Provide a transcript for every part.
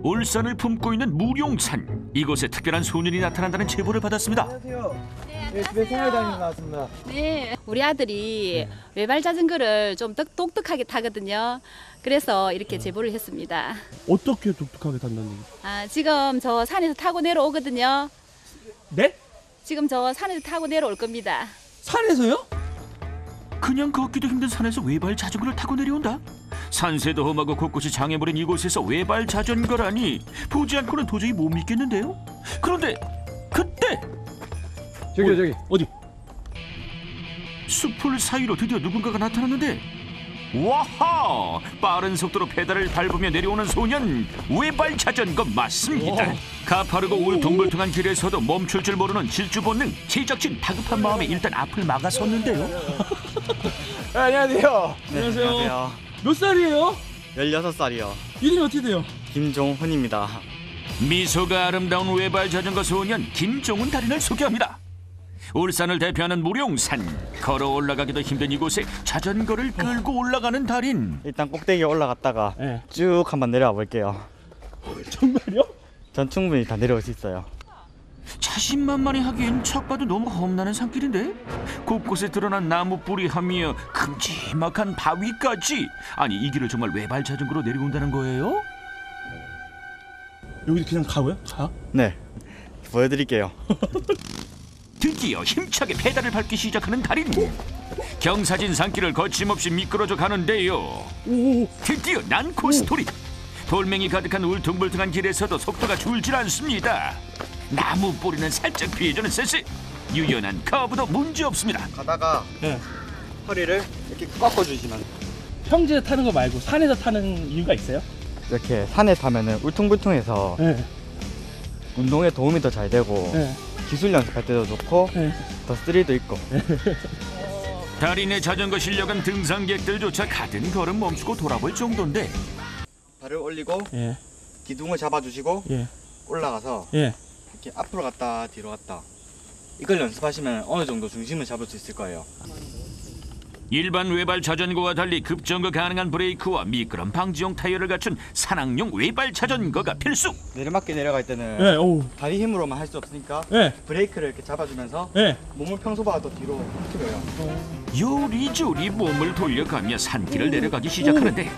울산을 품고 있는 무룡산. 이곳에 특별한 소년이 나타난다는 제보를 받았습니다. 안녕하세요. 네, 집에 생활다니러 나왔습니다. 네, 우리 아들이 외발 자전거를 좀 똑똑하게 타거든요. 그래서 이렇게 제보를 했습니다. 어떻게 독특하게 탄다는 얘기? 지금 저 산에서 타고 내려오거든요. 네? 지금 저 산에서 타고 내려올 겁니다. 산에서요? 그냥 걷기도 힘든 산에서 외발 자전거를 타고 내려온다? 산세도 험하고 곳곳이 장애물인 이곳에서 외발 자전거라니 보지 않고는 도저히 못 믿겠는데요? 그런데 그때 저기. 어디? 숲풀 사이로 드디어 누군가가 나타났는데, 와하! 빠른 속도로 페달을 밟으며 내려오는 소년, 외발 자전거 맞습니다. 가파르고 울퉁불퉁한 길에서도 멈출 줄 모르는 질주 본능, 제작진 다급한 마음에 일단 앞을 막아섰는데요. 안녕하세요. 안녕하세요. 몇 살이에요? 16살이요. 이름이 어떻게 돼요? 김종훈입니다. 미소가 아름다운 외발 자전거 소년 김종훈 달인을 소개합니다. 울산을 대표하는 무룡산, 걸어 올라가기도 힘든 이곳에 자전거를 끌고 올라가는 달인. 일단 꼭대기에 올라갔다가 네. 쭉 한번 내려와 볼게요. 정말요? 전 충분히 다 내려올 수 있어요. 자신만만히 하기엔 척 봐도 너무 험난한 산길인데, 곳곳에 드러난 나무 뿌리하며 큼지막한 바위까지. 아니, 이 길을 정말 외발 자전거로 내려온다는 거예요? 여기 그냥 가고요? 가? 네, 보여드릴게요. 드디어 힘차게 페달을 밟기 시작하는 달인. 경사진 산길을 거침없이 미끄러져 가는데요. 오. 드디어 난코 스토리. 돌멩이 가득한 울퉁불퉁한 길에서도 속도가 줄질 않습니다. 나무 뿌리는 살짝 피해주는 센스. 유연한 커브도 문제없습니다. 가다가 네. 허리를 이렇게 꺾어주시면, 평지에 타는 거 말고 산에서 타는 이유가 있어요? 이렇게 산에 타면은 울퉁불퉁해서 네. 운동에 도움이 더 잘 되고 네. 기술 연습할 때도 좋고 네. 더 스릴도 있고. 달인의 자전거 실력은 등산객들조차 가든 걸음 멈추고 돌아볼 정도인데, 발을 올리고 예. 기둥을 잡아주시고 예. 올라가서 예. 이렇게 앞으로 갔다 뒤로 갔다, 이걸 연습하시면 어느 정도 중심을 잡을 수 있을 거예요. 일반 외발 자전거와 달리 급정거 가능한 브레이크와 미끄럼 방지용 타이어를 갖춘 산악용 외발 자전거가 필수. 내리막길 내려갈 때는 예. 오. 다리 힘으로만 할 수 없으니까 예. 브레이크를 이렇게 잡아주면서 예. 몸을 평소보다 더 뒤로 틀어요. 요리조리 몸을 돌려가며 산길을 내려가기 시작하는데,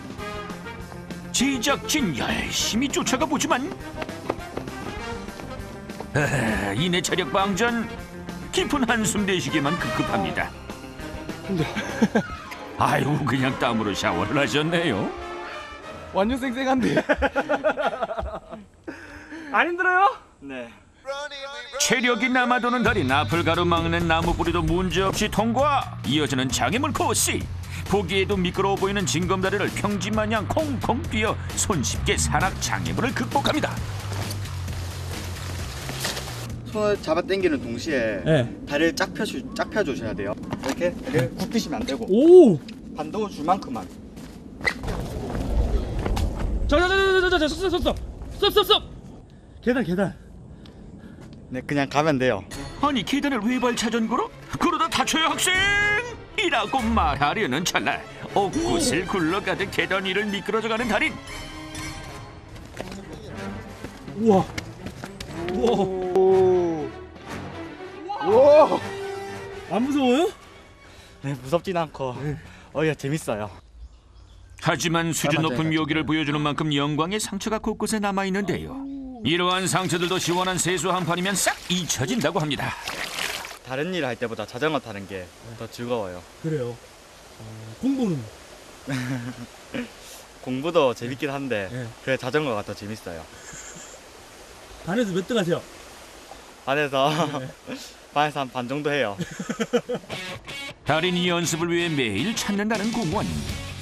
제작진 열심히 쫓아가 보지만 이내 체력 방전, 깊은 한숨 내쉬기만 급급합니다. 아유, 그냥 땀으로 샤워를 하셨네요. 완전 쌩쌩한데. 안 힘들어요? 네. 체력이 남아도는 달인, 앞을 가로막는 나무 뿌리도 문제없이 통과. 이어지는 장애물 코스. 보기에도 미끄러워 보이는 징검다리를 평지마냥 콩콩 뛰어 손쉽게 산악 장애물을 극복합니다. 손을 잡아 당기는 동시에 예. 다리를 쫙 펴주셔야 돼요. 이렇게 다리를 굽히시면 안 되고 오. 반동을 줄 만큼만. 스톱. 계단. 네, 그냥 가면 돼요. 아니, 계단을 외발 자전거로? 그러다 다쳐요 학생! 이라고 말하려는 찰나 옥구슬 굴러가듯 계단 위를 미끄러져가는 달인. 우와. 우와. 안 무서워요? 네, 무섭진 않고 재밌어요. 하지만 수준 높은 맞아요. 묘기를 보여주는 만큼 영광의 상처가 곳곳에 남아있는데요. 이러한 상처들도 시원한 세수 한 판이면 싹 잊혀진다고 합니다. 다른 일 할 때보다 자전거 타는 게 더 즐거워요. 그래요. 공부는? 공부도 재밌긴 한데 네. 그래 자전거가 더 재밌어요. 반에서 몇 등 하세요? 반에서 반에서 한 반 정도 해요. 달인이 연습을 위해 매일 찾는다는 공원.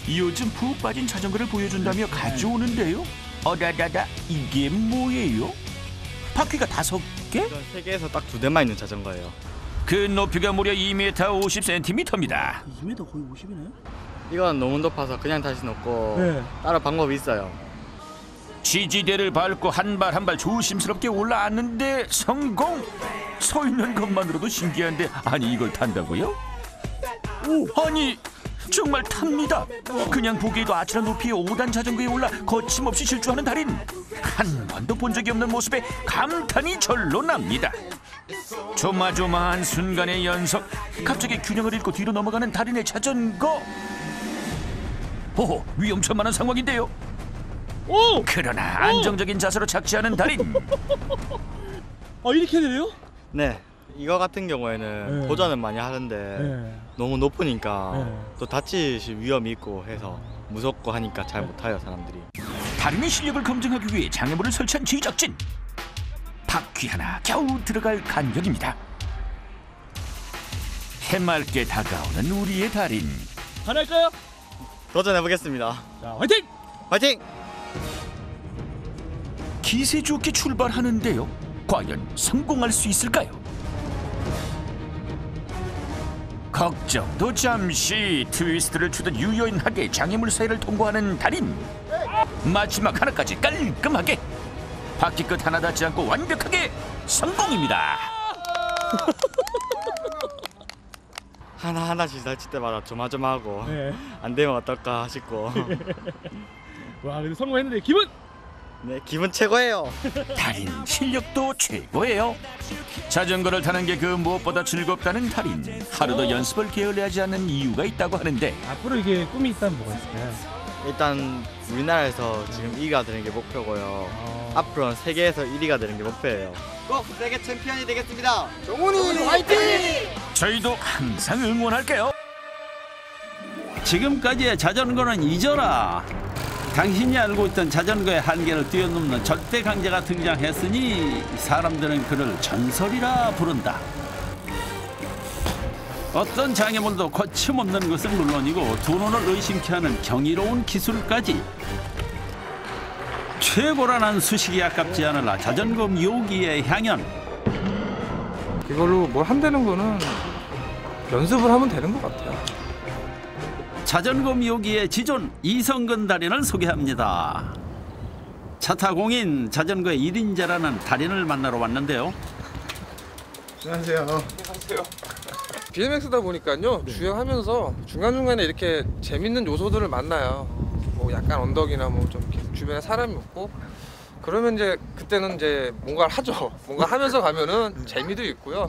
요즘 푹 빠진 자전거를 보여준다며 가져오는데요. 어다다다, 이게 뭐예요? 바퀴가 5개? 이건 세계에서 딱 2대만 있는 자전거예요. 그 높이가 무려 2m 50cm입니다. 2m 거의 50이네? 이건 너무 높아서 그냥 탈 수는 없고 네. 따로 방법이 있어요. 지지대를 밟고 한 발 한 발 조심스럽게 올라왔는데 성공! 서 있는 것만으로도 신기한데, 아니 이걸 탄다고요? 아니 정말 탑니다. 그냥 보기에도 아찔한 높이의 5단 자전거에 올라 거침없이 질주하는 달인. 한 번도 본 적이 없는 모습에 감탄이 절로 납니다. 조마조마한 순간의 연속. 갑자기 균형을 잃고 뒤로 넘어가는 달인의 자전거. 오, 위험천만한 상황인데요. 오! 그러나 안정적인 자세로 착지하는 달인. 이렇게 되네요? 네. 이거 같은 경우에는 네. 도전은 많이 하는데 네. 너무 높으니까 네. 또 다치실 위험이 있고 해서 무섭고 하니까 잘 못타요 사람들이. 달인의 실력을 검증하기 위해 장애물을 설치한 제작진. 바퀴 하나 겨우 들어갈 간격입니다. 해맑게 다가오는 우리의 달인. 가능할까요? 도전해보겠습니다. 자, 화이팅! 화이팅! 기세 좋게 출발하는데요. 과연 성공할 수 있을까요? 걱정도 잠시. 트위스트를 추듯 유연하게 장애물 사이를 통과하는 달인. 마지막 하나까지 깔끔하게. 바퀴 끝 하나 닿지 않고 완벽하게 성공입니다. 하나하나씩 다칠 때마다 조마조마하고 네. 안 되면 어떨까 싶고 와, 그래도 성공했는데 기분! 네, 기분 최고예요. 달인 실력도 최고예요. 자전거를 타는 게 그 무엇보다 즐겁다는 달인. 하루도 연습을 게을리하지 않는 이유가 있다고 하는데 앞으로 이게 꿈이 있다면 뭐가 있을까요? 일단 우리나라에서 지금 2위가 되는 게 목표고요. 앞으로는 세계에서 1위가 되는 게 목표예요. 꼭 세계 챔피언이 되겠습니다. 종훈이 화이팅! 저희도 항상 응원할게요. 지금까지의 자전거는 잊어라. 당신이 알고 있던 자전거의 한계를 뛰어넘는 절대 강자가 등장했으니 사람들은 그를 전설이라 부른다. 어떤 장애물도 거침없는 것은 물론이고 두 눈을 의심케 하는 경이로운 기술까지. 최고라는 수식이 아깝지 않으라 자전거 묘기의 향연. 이걸로 뭘 한다는 거는 연습을 하면 되는 것 같아요. 자전거 묘기의 지존 이성근 달인을 소개합니다. 차타공인 자전거의 1인자라는 달인을 만나러 왔는데요. 안녕하세요. BMX다 보니까요. 주행하면서 중간중간에 이렇게 재밌는 요소들을 만나요. 뭐 약간 언덕이나 뭐 좀 주변에 사람이 없고 그러면 이제 그때는 이제 뭔가를 하죠. 뭔가 하면서 가면은 재미도 있고요.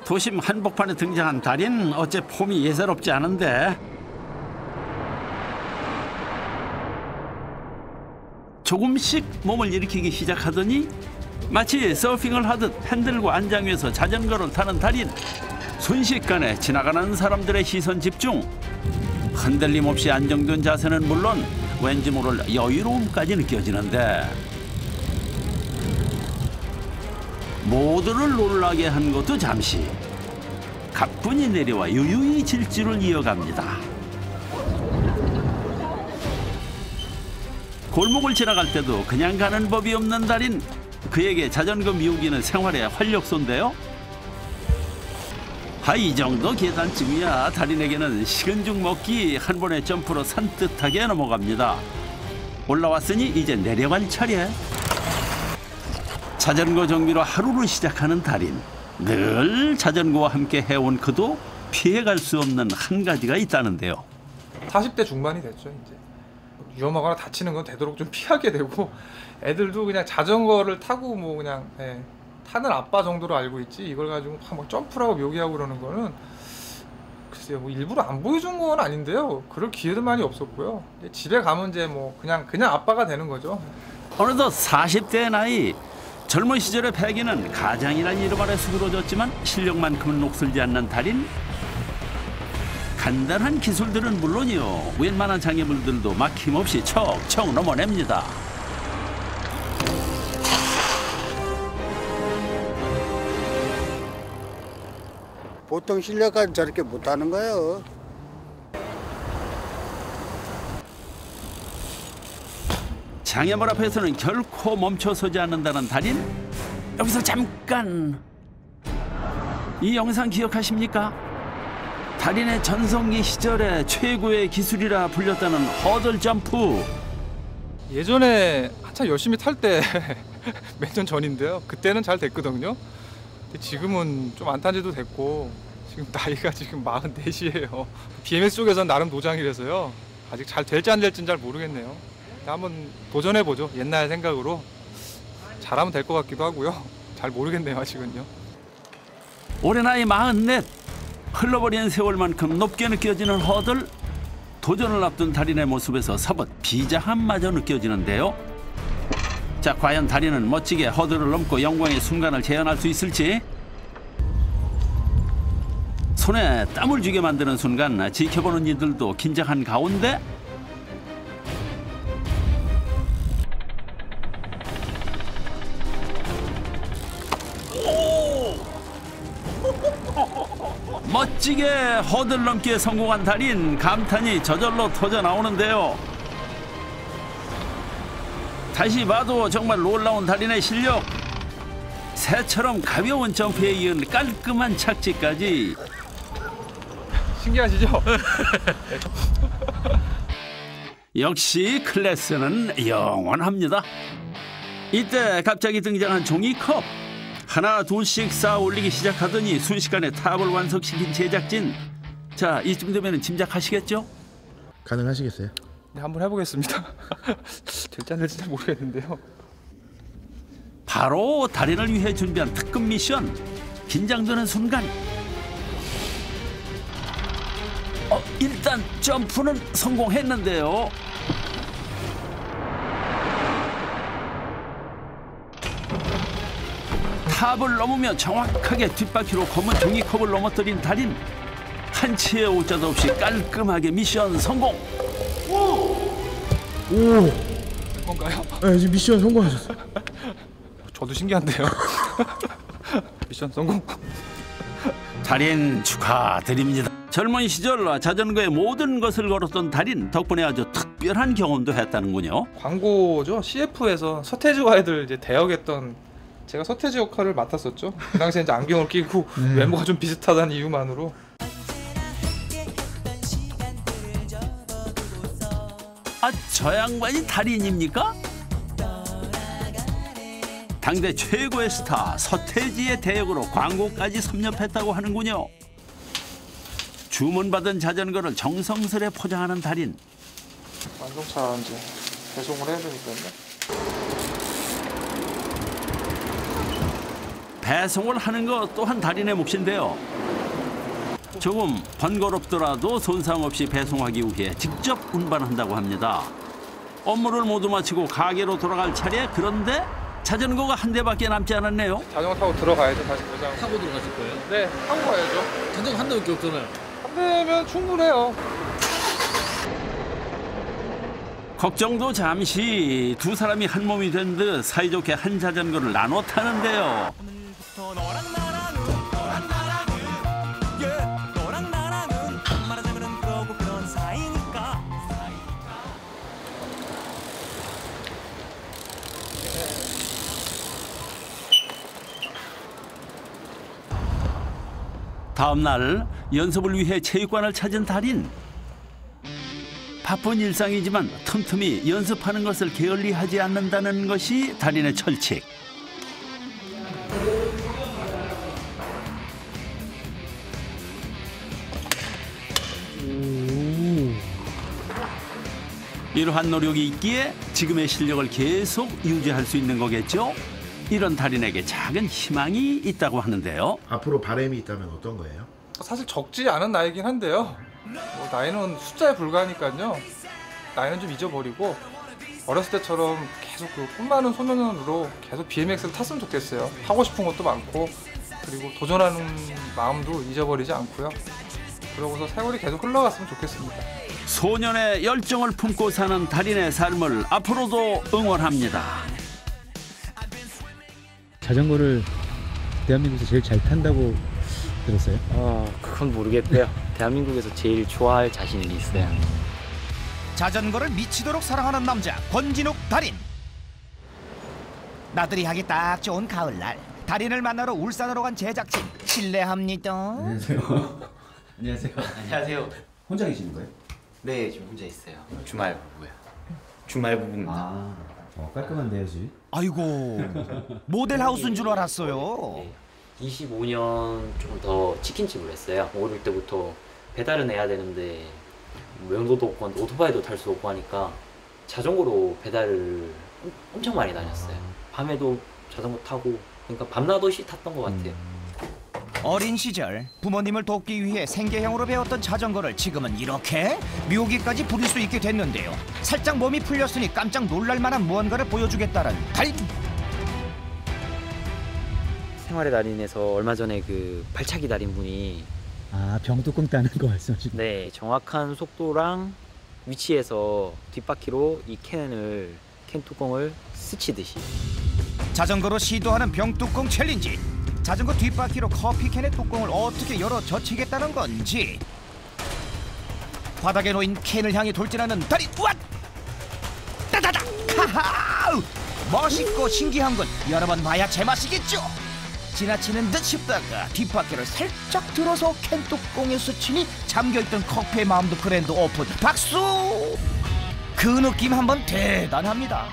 도심 한복판에 등장한 달인 어째 폼이 예사롭지 않은데 조금씩 몸을 일으키기 시작하더니 마치 서핑을 하듯 핸들과 안장 위에서 자전거를 타는 달인. 순식간에 지나가는 사람들의 시선 집중. 흔들림 없이 안정된 자세는 물론 왠지 모를 여유로움까지 느껴지는데 모두를 놀라게 한 것도 잠시. 가뿐히 내려와 유유히 질주를 이어갑니다. 골목을 지나갈 때도 그냥 가는 법이 없는 달인. 그에게 자전거 미우기는 생활의 활력소인데요. 이 정도 계단쯤이야 달인에게는 식은 죽 먹기. 한 번의 점프로 산뜻하게 넘어갑니다. 올라왔으니 이제 내려갈 차례. 자전거 정비로 하루를 시작하는 달인. 늘 자전거와 함께 해온 그도 피해갈 수 없는 한 가지가 있다는데요. 40대 중반이 됐죠. 이제 위험하거나 다치는 건 되도록 좀 피하게 되고 애들도 그냥 자전거를 타고 뭐 그냥 타는 아빠 정도로 알고 있지 이걸 가지고 막 점프를 하고 묘기하고 그러는 거는 글쎄요, 뭐 일부러 안 보여준 건 아닌데요. 그럴 기회도 많이 없었고요. 이제 집에 가면 이제 뭐 그냥 아빠가 되는 거죠. 어느덧 40대의 나이. 젊은 시절의 패기는 가장이란 이름 아래 수그러졌지만 실력만큼은 녹슬지 않는 달인. 간단한 기술들은 물론이요, 웬만한 장애물들도 막힘없이 척척 넘어냅니다. 보통 실력까지 저렇게 못하는 거예요. 장애물 앞에서는 결코 멈춰서지 않는다는 달인. 여기서 잠깐, 이 영상 기억하십니까? 달인의 전성기 시절에 최고의 기술이라 불렸다는 허들 점프. 예전에 한참 열심히 탈 때 몇 년 전인데요. 그때는 잘 됐거든요. 근데 지금은 좀 안 탄 지도 됐고 지금 나이가 지금 44이에요. BMX 쪽에서는 나름 노장이라서요. 아직 잘 될지 안 될지는 잘 모르겠네요. 한번 도전해보죠. 옛날 생각으로. 잘하면 될 것 같기도 하고요. 잘 모르겠네요, 아직은요. 올해 나이 44. 흘러버린 세월만큼 높게 느껴지는 허들. 도전을 앞둔 달인의 모습에서 서벗 비장함마저 느껴지는데요. 자, 과연 달인은 멋지게 허들을 넘고 영광의 순간을 재현할 수 있을지. 손에 땀을 쥐게 만드는 순간 지켜보는 이들도 긴장한 가운데 멋지게 허들 넘기에 성공한 달인, 감탄이 저절로 터져 나오는데요. 다시 봐도 정말 놀라운 달인의 실력. 새처럼 가벼운 점프에 이은 깔끔한 착지까지. 신기하시죠? 역시 클래스는 영원합니다. 이때 갑자기 등장한 종이컵. 하나 둘씩 쌓아 올리기 시작하더니 순식간에 탑을 완성시킨 제작진. 자, 이쯤 되면 짐작하시겠죠? 가능하시겠어요? 네, 한번 해보겠습니다. 될지 안 될지 잘 모르겠는데요. 바로 달인을 위해 준비한 특급 미션. 긴장되는 순간. 일단 점프는 성공했는데요. 탑을 넘으며 정확하게 뒷바퀴로 검은 종이컵을 넘어뜨린 달인. 한치의 오자도 없이 깔끔하게 미션 성공. 오! 뭔가요? 네, 지금 미션 성공하셨어요. 저도 신기한데요. 미션 성공. 달인 축하드립니다. 젊은 시절 자전거에 모든 것을 걸었던 달인, 덕분에 아주 특별한 경험도 했다는군요. 광고죠. CF에서 서태지와 아이들 이제 대역했던, 제가 서태지 역할을 맡았었죠. 그 당시에 이제 안경을 끼고 외모가 좀 비슷하다는 이유만으로. 저 양반이 달인입니까? 당대 최고의 스타 서태지의 대역으로 광고까지 섭렵했다고 하는군요. 주문받은 자전거를 정성스레 포장하는 달인. 완성차 이제 배송을 해야 되니까요. 배송을 하는 것 또한 달인의 몫인데요. 조금 번거롭더라도 손상 없이 배송하기 위해 직접 운반한다고 합니다. 업무를 모두 마치고 가게로 돌아갈 차례. 그런데 자전거가 한 대밖에 남지 않았네요. 자전거 타고 들어가야죠. 다시 고장. 타고 들어가실 거예요? 네, 타고 가야죠. 자전거 한 대밖에 없잖아요. 한 대면 충분해요. 걱정도 잠시. 두 사람이 한 몸이 된 듯 사이좋게 한 자전거를 나눠 타는데요. 다음 날 연습을 위해 체육관을 찾은 달인. 바쁜 일상이지만 틈틈이 연습하는 것을 게을리하지 않는다는 것이 달인의 철칙. 이러한 노력이 있기에 지금의 실력을 계속 유지할 수 있는 거겠죠? 이런 달인에게 작은 희망이 있다고 하는데요. 앞으로 바람이 있다면 어떤 거예요? 사실 적지 않은 나이긴 한데요. 뭐 나이는 숫자에 불과하니까요. 나이는 좀 잊어버리고 어렸을 때처럼 계속 그 꿈많은 소년으로 계속 BMX를 탔으면 좋겠어요. 하고 싶은 것도 많고, 그리고 도전하는 마음도 잊어버리지 않고요. 그러고서 세월이 계속 흘러갔으면 좋겠습니다. 소년의 열정을 품고 사는 달인의 삶을 앞으로도 응원합니다. 자전거를 대한민국에서 제일 잘 탄다고 들었어요? 그건 모르겠고요. 대한민국에서 제일 좋아할 자신이 있어요. 자전거를 미치도록 사랑하는 남자 권진욱 달인. 나들이 하기 딱 좋은 가을날, 달인을 만나러 울산으로 간 제작진 실례합니다. 안녕하세요. 안녕하세요. 안녕하세요. 혼자 계시는 거예요? 네, 지금 혼자 있어요. 주말 부부요. 주말 부부입니다. 깔끔한데요, 집? 아이고 모델하우스인 줄 알았어요. 25년 조금 더 치킨집을 했어요. 어릴 때부터 배달은 해야 되는데 면도도 없고 오토바이도 탈 수 없고 하니까 자전거로 배달을 엄청 많이 다녔어요. 밤에도 자전거 타고 그러니까 밤낮없이 탔던 것 같아요. 어린 시절 부모님을 돕기 위해 생계형으로 배웠던 자전거를 지금은 이렇게 묘기까지 부릴 수 있게 됐는데요. 살짝 몸이 풀렸으니 깜짝 놀랄 만한 무언가를 보여주겠다는 달인. 생활의 달인에서 얼마 전에 그 발차기 달인분이 아, 병뚜껑 따는 거 말씀하시는 거예요? 네, 정확한 속도랑 위치에서 뒷바퀴로 이 캔 뚜껑을 스치듯이 자전거로 시도하는 병뚜껑 챌린지. 자전거 뒷바퀴로 커피캔의 뚜껑을 어떻게 열어 젖히겠다는 건지. 바닥에 놓인 캔을 향해 돌진하는 달인. 왓! 따다다! 하하! 멋있고 신기한 건 여러 번 봐야 제맛이겠죠. 지나치는 듯 싶다가 뒷바퀴를 살짝 들어서 캔 뚜껑에 스치니 잠겨있던 커피의 마음도 그랜드 오픈. 박수! 그 느낌 한번 대단합니다.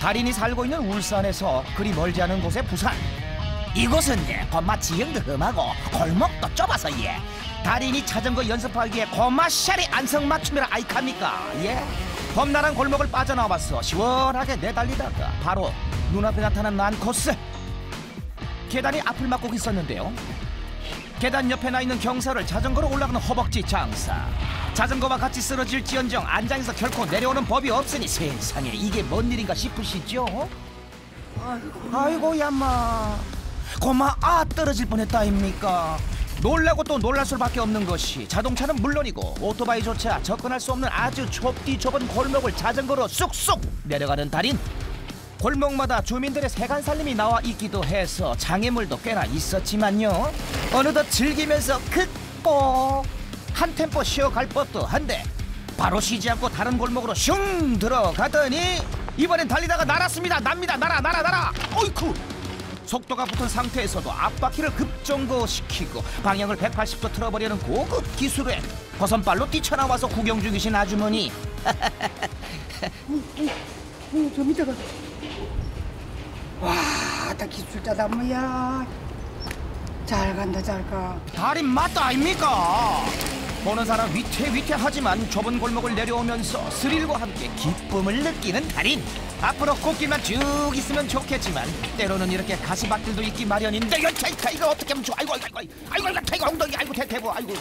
달인이 살고 있는 울산에서 그리 멀지 않은 곳의 부산. 이곳은 겁마 지형도 험하고 골목도 좁아서 달인이 자전거 연습하기에 고마샤리 안성맞춤이라 아이카입니까? 험난한 골목을 빠져나와서 시원하게 내달리다가 바로 눈앞에 나타난 난 코스. 계단이 앞을 막고 있었는데요. 계단 옆에 나 있는 경사를 자전거로 올라가는 허벅지 장사. 자전거와 같이 쓰러질지언정 안장에서 결코 내려오는 법이 없으니 세상에 이게 뭔 일인가 싶으시죠? 아이고 야마 고마 떨어질 뻔했다입니까? 놀라고 또 놀랄 수밖에 없는 것이 자동차는 물론이고 오토바이조차 접근할 수 없는 아주 좁디 좁은 골목을 자전거로 쑥쑥 내려가는 달인. 골목마다 주민들의 세간살림이 나와 있기도 해서 장애물도 꽤나 있었지만요. 어느덧 즐기면서 극복 한 템포 쉬어갈 법도 한데 바로 쉬지 않고 다른 골목으로 슝 들어가더니 이번엔 달리다가 날았습니다. 날아. 어이쿠! 속도가 붙은 상태에서도 앞바퀴를 급정거시키고 방향을 180도 틀어버리는 고급 기술에 버선발로 뛰쳐나와서 구경 중이신 아주머니. 좀 이따가 와, 다 기술자다 뭐야. 잘 간다 잘 가. 달인 맞다 아닙니까? 보는 사람 위태위태하지만 좁은 골목을 내려오면서 스릴과 함께 기쁨을 느끼는 달인. 앞으로 꽃길만 쭉 있으면 좋겠지만 때로는 이렇게 가시밭들도 있기 마련인데 이거 어떻게 하면 좋아. 아이고 엉덩이 아이고 대보 아이고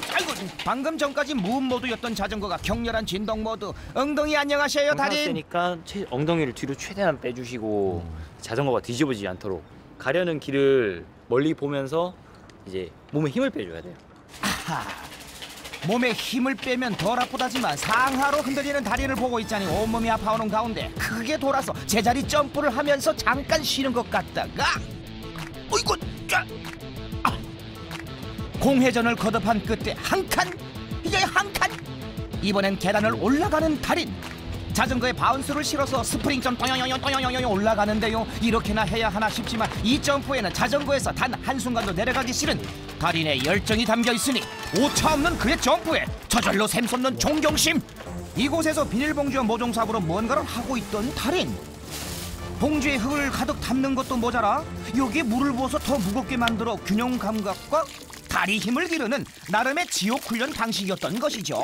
방금 전까지 무음 모드였던 자전거가 격렬한 진동 모드. 엉덩이 안녕하세요 달인. 세니까 엉덩이를 뒤로 최대한 빼주시고 자전거가 뒤집어지지 않도록 가려는 길을 멀리 보면서 이제 몸에 힘을 빼줘야 돼요. 아하. 몸에 힘을 빼면 덜 아프다지만 상하로 흔들리는 다리를 보고 있자니 온몸이 아파오는 가운데 크게 돌아서 제자리 점프를 하면서 잠깐 쉬는 것 같다가 어이구 공회전을 거듭한 끝에 한 칸 이번엔 계단을 올라가는 달인. 자전거에 바운스를 실어서 스프링점 떠영영영 올라가는데요. 이렇게나 해야 하나 싶지만 이 점프에는 자전거에서 단 한순간도 내려가기 싫은 달인의 열정이 담겨있으니 오차없는 그의 점프에 저절로 샘솟는 존경심. 이곳에서 비닐봉지와 모종삽으로 뭔가를 하고 있던 달인. 봉지에 흙을 가득 담는 것도 모자라 여기에 물을 부어서 더 무겁게 만들어 균형 감각과 다리 힘을 기르는 나름의 지옥 훈련 방식이었던 것이죠.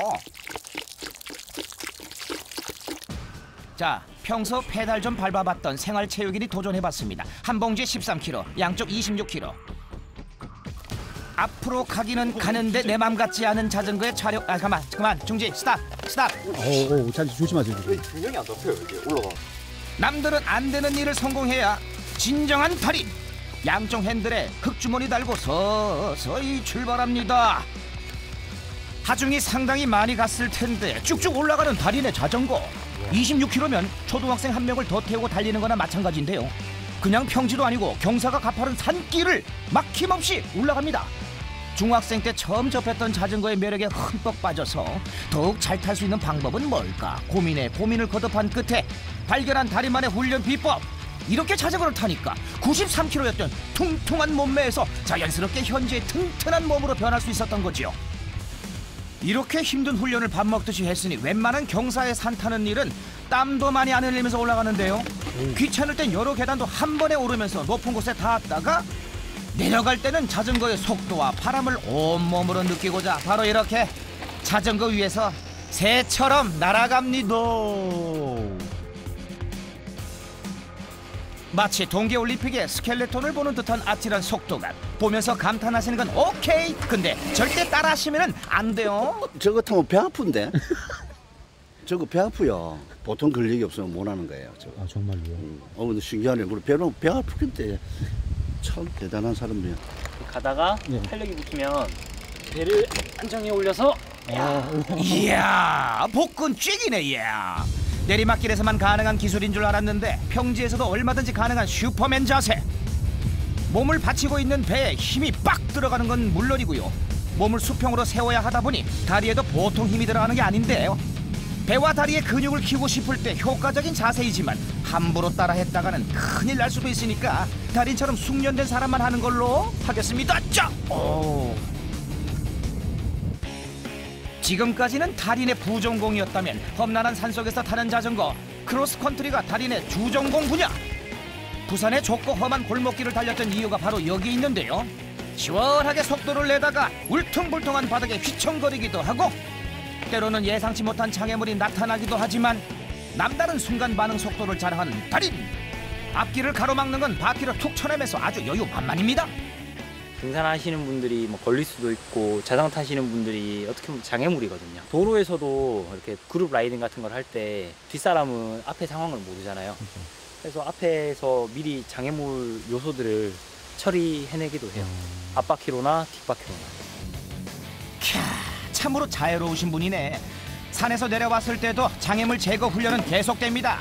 자, 평소 페달 좀 밟아봤던 생활체육인이 도전해봤습니다. 한 봉지에 13kg, 양쪽 26kg. 앞으로 가기는 가는데 내 맘 같지 않은 자전거의 차력. 그만 중지 스탑. 오, 잘 조심하세요. 균형이 안 잡혀요. 이게 올라가. 남들은 안 되는 일을 성공해야 진정한 달인. 양쪽 핸들에 흙주머니 달고 서서히 출발합니다. 하중이 상당히 많이 갔을 텐데 쭉쭉 올라가는 달인의 자전거. 26km면 초등학생 한 명을 더 태우고 달리는 거나 마찬가지인데요. 그냥 평지도 아니고 경사가 가파른 산길을 막힘없이 올라갑니다. 중학생 때 처음 접했던 자전거의 매력에 흠뻑 빠져서 더욱 잘 탈 수 있는 방법은 뭘까 고민에 고민을 거듭한 끝에 발견한 달인만의 훈련 비법. 이렇게 자전거를 타니까 93kg였던 퉁퉁한 몸매에서 자연스럽게 현재의 튼튼한 몸으로 변할 수 있었던 거지요. 이렇게 힘든 훈련을 밥 먹듯이 했으니 웬만한 경사에 산 타는 일은 땀도 많이 안 흘리면서 올라가는데요. 귀찮을 땐 여러 계단도 한 번에 오르면서 높은 곳에 닿았다가 내려갈 때는 자전거의 속도와 바람을 온몸으로 느끼고자 바로 이렇게 자전거 위에서 새처럼 날아갑니다. 마치 동계올림픽의 스켈레톤을 보는 듯한 아찔한 속도감. 보면서 감탄하시는 건 오케이. 근데 절대 따라하시면 안 돼요. 저거 타면 배 아픈데? 저거 배 아프요. 보통 근력이 없으면 못 하는 거예요. 저거. 아 정말로요? 근데 신기하네. 우리 배 아프겠대. 참 대단한 사람들이야. 가다가 탄력이 붙으면 배를 안정에 올려서 이야, 복근 쥐기네. 이야. 내리막길에서만 가능한 기술인 줄 알았는데 평지에서도 얼마든지 가능한 슈퍼맨 자세. 몸을 받치고 있는 배에 힘이 빡 들어가는 건 물론이고요. 몸을 수평으로 세워야 하다 보니 다리에도 보통 힘이 들어가는 게 아닌데요. 배와 다리의 근육을 키우고 싶을 때 효과적인 자세이지만 함부로 따라 했다가는 큰일 날 수도 있으니까 달인처럼 숙련된 사람만 하는 걸로 하겠습니다. 자, 지금까지는 달인의 부전공이었다면 험난한 산속에서 타는 자전거 크로스컨트리가 달인의 주전공 분야. 부산의 좁고 험한 골목길을 달렸던 이유가 바로 여기 있는데요. 시원하게 속도를 내다가 울퉁불퉁한 바닥에 휘청거리기도 하고 때로는 예상치 못한 장애물이 나타나기도 하지만 남다른 순간 반응 속도를 자랑하는 달인. 앞길을 가로막는 건 바퀴로 툭 쳐내면서 아주 여유 만만입니다. 등산하시는 분들이 뭐 걸릴 수도 있고 자전거 타시는 분들이 어떻게 보면 장애물이거든요. 도로에서도 이렇게 그룹 라이딩 같은 걸 할 때 뒷사람은 앞에 상황을 모르잖아요. 그래서 앞에서 미리 장애물 요소들을 처리해내기도 해요. 앞바퀴로나 뒷바퀴로나. 캬, 참으로 자유로우신 분이네. 산에서 내려왔을 때도 장애물 제거 훈련은 계속됩니다.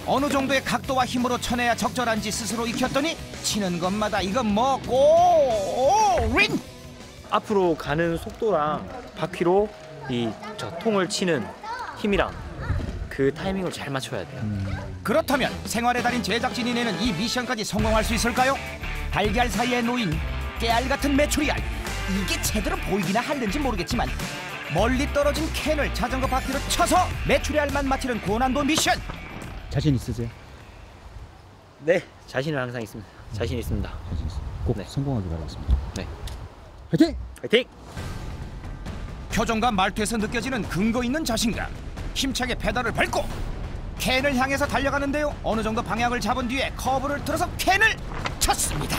어느 정도의 각도와 힘으로 쳐내야 적절한지 스스로 익혔더니 치는 것마다 이건 뭐고 린! 앞으로 가는 속도랑 바퀴로 이 저 통을 치는 힘이랑 그 타이밍을 잘 맞춰야 돼요. 그렇다면 생활의 달인 제작진이 내는 이 미션까지 성공할 수 있을까요? 달걀 사이에 놓인 깨알 같은 메추리알. 이게 제대로 보이기나 할는지 모르겠지만 멀리 떨어진 캔을 자전거 바퀴로 쳐서 메추리알만 맞히는 고난도 미션. 자신 있으세요? 네, 자신은 항상 있습니다. 자신 있습니다. 자신 있어요. 꼭 네. 성공하기 바라겠습니다. 네. 화이팅! 화이팅! 표정과 말투에서 느껴지는 근거 있는 자신감. 힘차게 페달을 밟고 캔을 향해서 달려가는데요. 어느 정도 방향을 잡은 뒤에 커브를 틀어서 캔을 쳤습니다.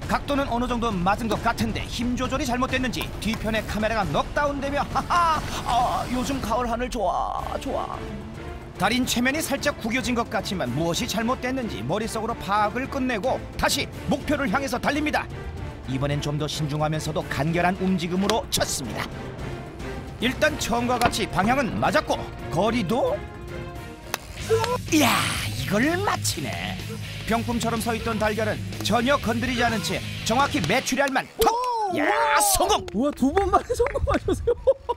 각도는 어느 정도 맞은 것 같은데 힘 조절이 잘못됐는지 뒤편에 카메라가 넉다운되며 하하, 요즘 가을 하늘 좋아. 달인 체면이 살짝 구겨진 것 같지만 무엇이 잘못됐는지 머릿속으로 파악을 끝내고 다시 목표를 향해서 달립니다. 이번엔 좀 더 신중하면서도 간결한 움직임으로 쳤습니다. 일단 처음과 같이 방향은 맞았고 거리도 이야, 이걸 맞히네. 병품처럼 서있던 달걀은 전혀 건드리지 않은 채 정확히 메추리알만 톡! 야, 성공! 우와, 2번 만에 성공하셨어요.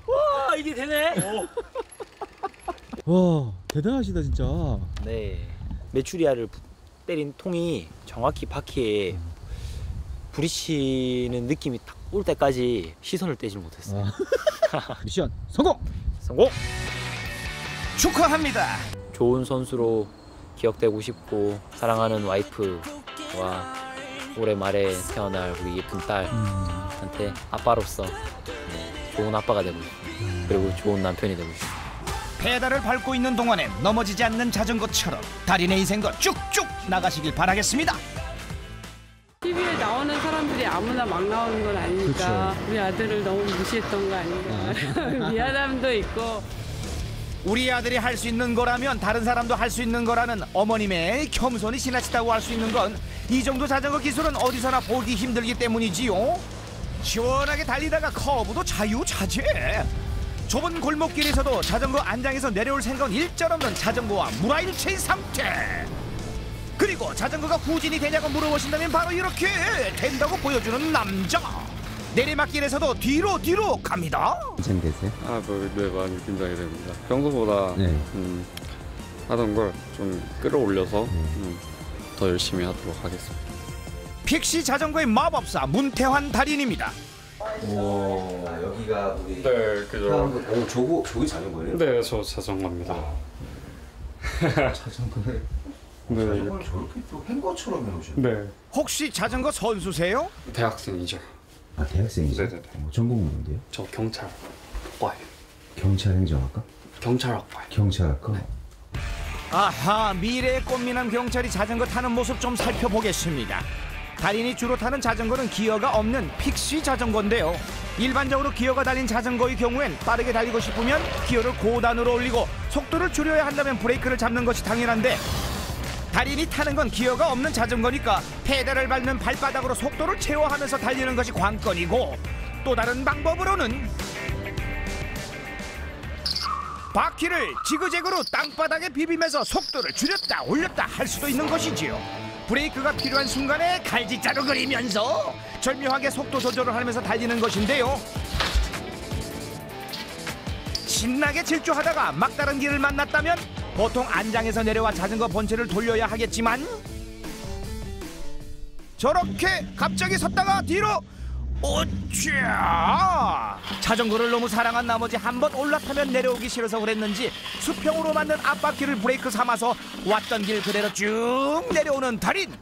와, 이게 되네. 와, 대단하시다 진짜. 네, 메추리알을 때린 통이 정확히 바퀴에 부딪히는 느낌이 딱 올 때까지 시선을 떼지 못했어요. 미션 성공! 성공! 축하합니다. 좋은 선수로 기억되고 싶고 사랑하는 와이프와 올해 말에 태어날 우리 예쁜 딸한테 아빠로서 좋은 아빠가 되고 싶습니다. 그리고 좋은 남편이 되고 싶습니다. 페달을 밟고 있는 동안엔 넘어지지 않는 자전거처럼 달인의 인생도 쭉쭉 나가시길 바라겠습니다. TV에 나오는 사람들이 아무나 막 나오는 건 아니니까 그쵸. 우리 아들을 너무 무시했던 거 아닌가. 미안함도 있고. 우리 아들이 할 수 있는 거라면 다른 사람도 할 수 있는 거라는 어머님의 겸손이 지나치다고 할 수 있는 건 이 정도 자전거 기술은 어디서나 보기 힘들기 때문이지요. 시원하게 달리다가 커브도 자유자재. 좁은 골목길에서도 자전거 안장에서 내려올 생각은 일절없는 자전거와 무라일체인 상태. 그리고 자전거가 후진이 되냐고 물어보신다면 바로 이렇게 된다고 보여주는 남자. 내리막길에서도 뒤로 갑니다. 긴장되세요? 네, 많이 긴장이 됩니다. 평소보다 네. 하던 걸 좀 끌어올려서 더 열심히 하도록 하겠습니다. 픽시 자전거의 마법사 문태환 달인입니다. 오, 여기가 우리 네, 그죠. 저기 자전거예요? 네, 저 자전거입니다. 자전거를 네. 자전거를 저렇게 또 행거처럼 해놓으셨네. 네. 혹시 자전거 선수세요? 대학생이죠. 아, 대학생이죠? 네네네. 전공은 뭔데요? 저 경찰과예요. 경찰행정학과? 경찰학과예요. 경찰학과? 아하, 미래의 꽃미남 경찰이 자전거 타는 모습 좀 살펴보겠습니다. 달인이 주로 타는 자전거는 기어가 없는 픽시 자전거인데요. 일반적으로 기어가 달린 자전거의 경우엔 빠르게 달리고 싶으면 기어를 고단으로 올리고 속도를 줄여야 한다면 브레이크를 잡는 것이 당연한데, 달인이 타는 건 기어가 없는 자전거니까 페달을 밟는 발바닥으로 속도를 제어하면서 달리는 것이 관건이고, 또 다른 방법으로는 바퀴를 지그재그로 땅바닥에 비비면서 속도를 줄였다 올렸다 할 수도 있는 것이지요. 브레이크가 필요한 순간에 갈짓자로 그리면서 절묘하게 속도 조절을 하면서 달리는 것인데요. 신나게 질주하다가 막다른 길을 만났다면 보통 안장에서 내려와 자전거 본체를 돌려야 하겠지만, 저렇게 갑자기 섰다가 뒤로 오차! 자전거를 너무 사랑한 나머지 한번 올라타면 내려오기 싫어서 그랬는지 수평으로 만든 앞바퀴를 브레이크 삼아서 왔던 길 그대로 쭉 내려오는 달인.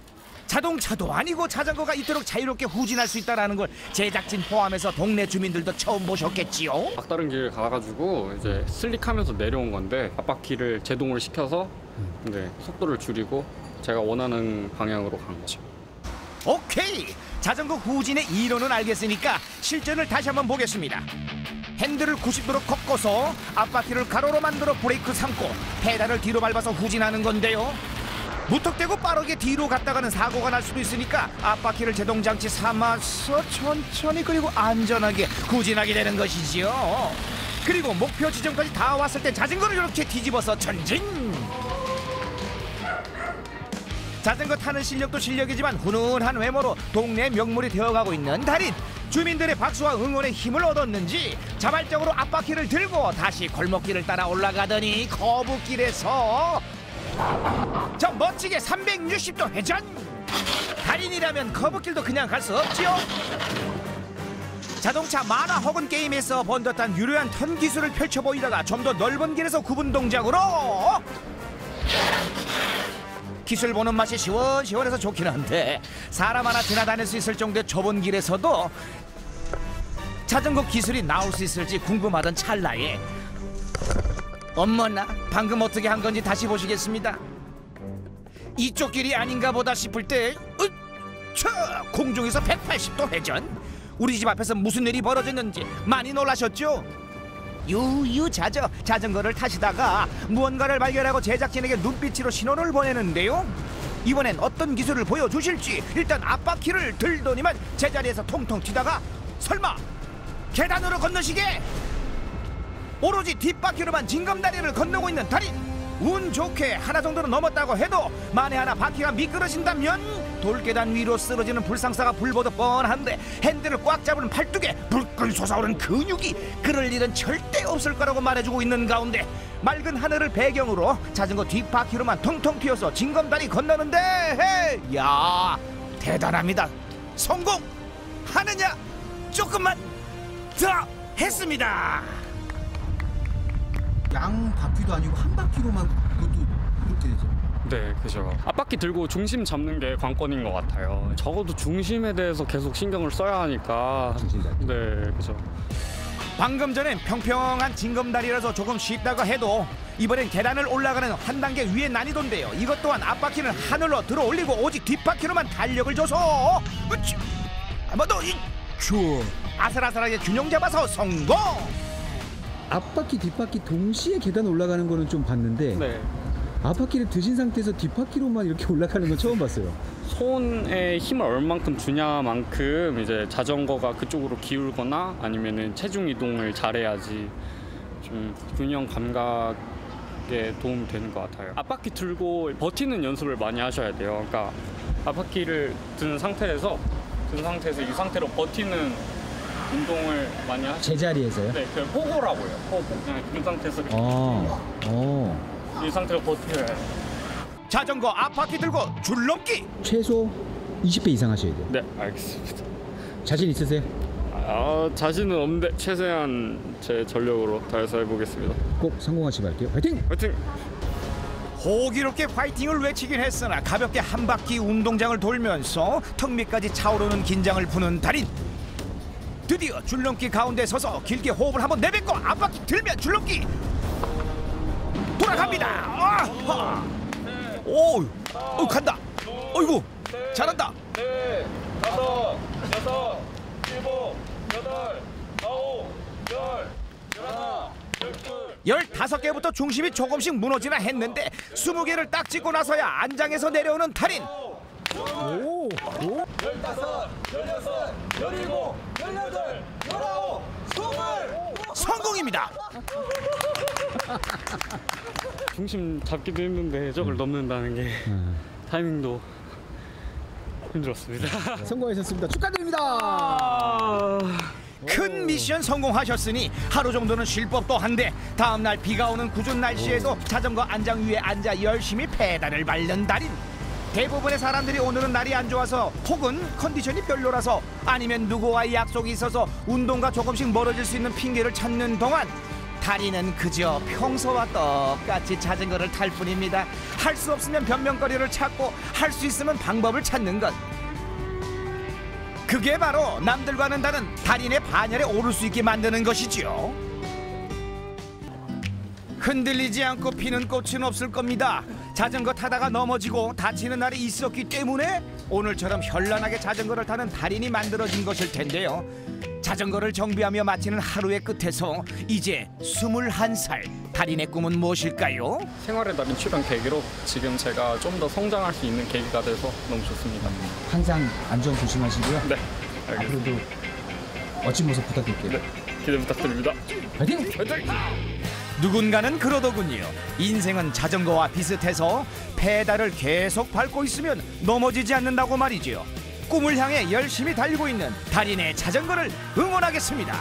자동차도 아니고 자전거가 이토록 자유롭게 후진할 수 있다는 걸 제작진 포함해서 동네 주민들도 처음 보셨겠지요. 막다른 길 가가지고 이제 슬릭하면서 내려온 건데 앞바퀴를 제동을 시켜서 네, 속도를 줄이고 제가 원하는 방향으로 간 거죠. 오케이! 자전거 후진의 이론은 알겠으니까 실전을 다시 한번 보겠습니다. 핸들을 90도로 꺾어서 앞바퀴를 가로로 만들어 브레이크 삼고 페달을 뒤로 밟아서 후진하는 건데요. 무턱대고 빠르게 뒤로 갔다가는 사고가 날 수도 있으니까 앞바퀴를 제동장치 삼아서 천천히 그리고 안전하게 후진하게 되는 것이지요. 그리고 목표 지점까지 다 왔을 때 자전거를 이렇게 뒤집어서 전진! 자전거 타는 실력도 실력이지만 훈훈한 외모로 동네 명물이 되어가고 있는 달인. 주민들의 박수와 응원에 힘을 얻었는지 자발적으로 앞바퀴를 들고 다시 골목길을 따라 올라가더니 거북길에서 저 멋지게 360도 회전! 달인이라면 거북길도 그냥 갈 수 없지요. 자동차 만화 혹은 게임에서 본 듯한 유려한 턴 기술을 펼쳐 보이다가 좀 더 넓은 길에서 구분 동작으로 기술 보는 맛이 시원시원해서 좋긴 한데, 사람 하나 지나다닐 수 있을 정도의 좁은 길에서도 자전거 기술이 나올 수 있을지 궁금하던 찰나에 어머나, 방금 어떻게 한 건지 다시 보시겠습니다. 이쪽 길이 아닌가 보다 싶을 때 공중에서 180도 회전. 우리 집 앞에서 무슨 일이 벌어졌는지 많이 놀라셨죠? 유유자저 자전거를 타시다가 무언가를 발견하고 제작진에게 눈빛으로 신호를 보내는데요. 이번엔 어떤 기술을 보여주실지 일단 앞바퀴를 들더니만 제자리에서 통통 튀다가 설마 계단으로 건너시게? 오로지 뒷바퀴로만 징검다리를 건너고 있는 달인. 운 좋게 하나 정도는 넘었다고 해도 만에 하나 바퀴가 미끄러진다면 돌계단 위로 쓰러지는 불상사가 불보듯 뻔한데, 핸들을 꽉 잡은 팔뚝에 불끈 솟아오른 근육이 그럴 일은 절대 없을 거라고 말해주고 있는 가운데, 맑은 하늘을 배경으로 자전거 뒷바퀴로만 통통 튀어서 징검다리 건너는데, 야 대단합니다. 성공하느냐? 조금만 더 했습니다. 양 바퀴도 아니고 한 바퀴로만 그것도 그렇게 되죠. 네, 그죠. 앞바퀴 들고 중심 잡는 게 관건인 것 같아요. 적어도 중심에 대해서 계속 신경을 써야 하니까. 네, 그죠. 방금 전엔 평평한 징검다리라서 조금 쉽다고 해도 이번엔 계단을 올라가는 한 단계 위의 난이도인데요. 이것 또한 앞바퀴는 하늘로 들어 올리고 오직 뒷바퀴로만 탄력을 줘서 한번 더 아슬아슬하게 균형 잡아서 성공! 앞바퀴 뒷바퀴 동시에 계단 올라가는 거는 좀 봤는데, 네. 앞바퀴를 드신 상태에서 뒷바퀴로만 이렇게 올라가는 건 처음 봤어요. 손에 힘을 얼만큼 주냐만큼 이제 자전거가 그쪽으로 기울거나 아니면은 체중 이동을 잘해야지 좀 균형 감각에 도움이 되는 것 같아요. 앞바퀴 들고 버티는 연습을 많이 하셔야 돼요. 그러니까 앞바퀴를 든 상태에서 이 상태로 버티는 운동을 많이 하시죠. 제자리에서요? 네, 그 호호라고 해요. 호호. 그냥 이 상태에서 이 상태로 버텨야 해요. 자전거 앞바퀴 들고 줄넘기! 최소 20배 이상 하셔야 돼요. 네, 알겠습니다. 자신 있으세요? 자신은 없는데 최대한 제 전력으로 다해서 해보겠습니다. 꼭 성공하시 바랄게요. 화이팅! 화이팅! 호기롭게 파이팅을 외치긴 했으나 가볍게 한 바퀴 운동장을 돌면서 턱 밑까지 차오르는 긴장을 푸는 달인. 드디어 줄넘기 가운데 서서 길게 호흡을 한번 내뱉고 앞바퀴 들면 줄넘기 돌아갑니다. 아하. 오, 간다. 어이구, 잘한다. 15개부터 중심이 조금씩 무너지나 했는데 20개를 딱 찍고 나서야 안장에서 내려오는 달인. 오, 15, 16, 17, 18, 19, 20 성공입니다. 중심 잡기도 힘든데 저걸 넘는다는 게 타이밍도 힘들었습니다. 성공하셨습니다. 축하드립니다. 큰 미션 성공하셨으니 하루 정도는 쉴 법도 한데 다음날 비가 오는 궂은 날씨에도 자전거 안장 위에 앉아 열심히 페달을 밟는 달인. 대부분의 사람들이 오늘은 날이 안 좋아서 혹은 컨디션이 별로라서 아니면 누구와의 약속이 있어서 운동과 조금씩 멀어질 수 있는 핑계를 찾는 동안 달인은 그저 평소와 똑같이 자전거를 탈 뿐입니다. 할 수 없으면 변명거리를 찾고 할 수 있으면 방법을 찾는 것. 그게 바로 남들과는 다른 달인의 반열에 오를 수 있게 만드는 것이지요. 흔들리지 않고 피는 꽃은 없을 겁니다. 자전거 타다가 넘어지고 다치는 날이 있었기 때문에 오늘처럼 현란하게 자전거를 타는 달인이 만들어진 것일 텐데요. 자전거를 정비하며 마치는 하루의 끝에서 이제 21살 달인의 꿈은 무엇일까요? 생활의 달인 출연 계기로 지금 제가 좀 더 성장할 수 있는 계기가 돼서 너무 좋습니다. 항상 안전 조심하시고요. 네, 알겠습니다. 앞으로도 멋진 모습 부탁드릴게요. 네, 기대 부탁드립니다. 파이팅! 파이팅! 누군가는 그러더군요. 인생은 자전거와 비슷해서 페달을 계속 밟고 있으면 넘어지지 않는다고 말이죠. 꿈을 향해 열심히 달리고 있는 달인의 자전거를 응원하겠습니다.